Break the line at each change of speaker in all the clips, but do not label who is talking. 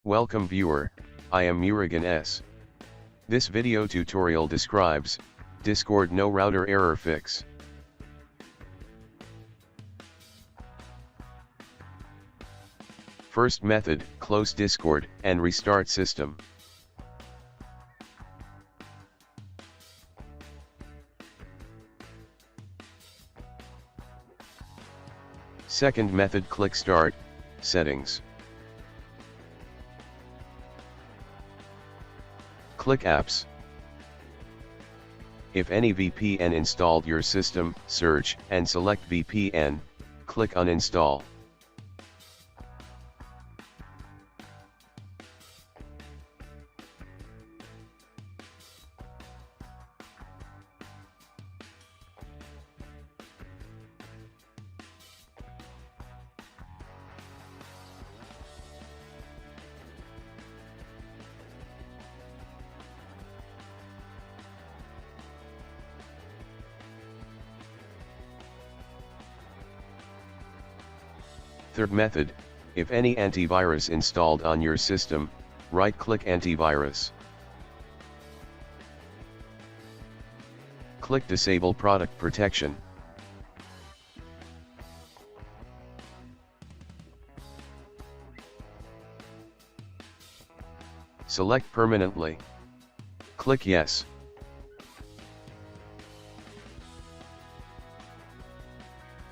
Welcome viewer, I am Murugan S. This video tutorial describes Discord no router error fix. First method, close Discord and restart system. Second method, click Start, Settings. Click Apps. If any VPN installed your system, search and select VPN, click Uninstall. Third method, if any antivirus installed on your system, right-click Antivirus. Click Disable Product Protection. Select Permanently. Click Yes.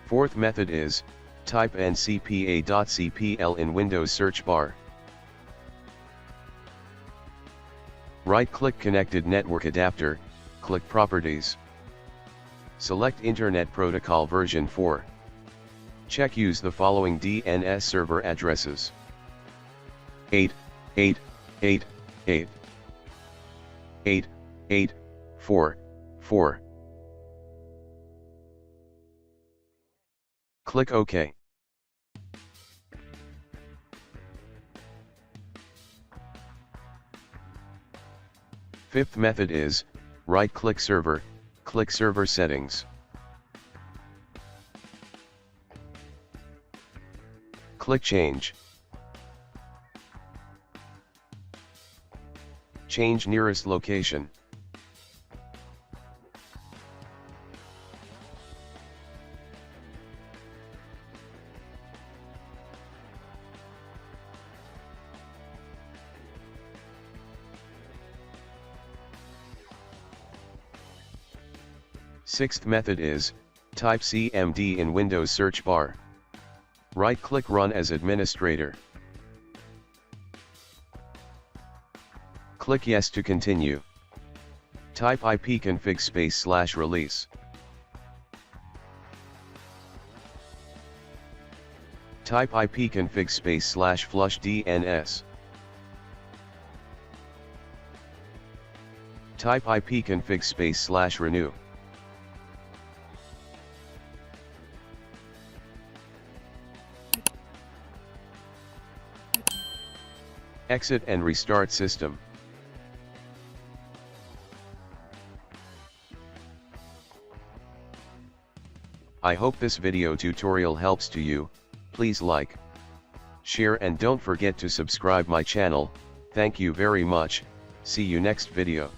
Fourth method is, type ncpa.cpl in Windows search bar. Right-click Connected Network Adapter, click Properties. Select Internet Protocol version 4. Check use the following DNS server addresses: 8888, 8844. Click OK. Fifth method is, right-click Server, click Server Settings. Click Change. Change nearest location. Sixth method is, type CMD in Windows search bar. Right-click Run as administrator. Click Yes to continue. Type ipconfig /release. Type ipconfig /flush DNS. Type ipconfig /renew. Exit and restart system. I hope this video tutorial helps to you. Please like, share and don't forget to subscribe my channel. Thank you very much. See you next video.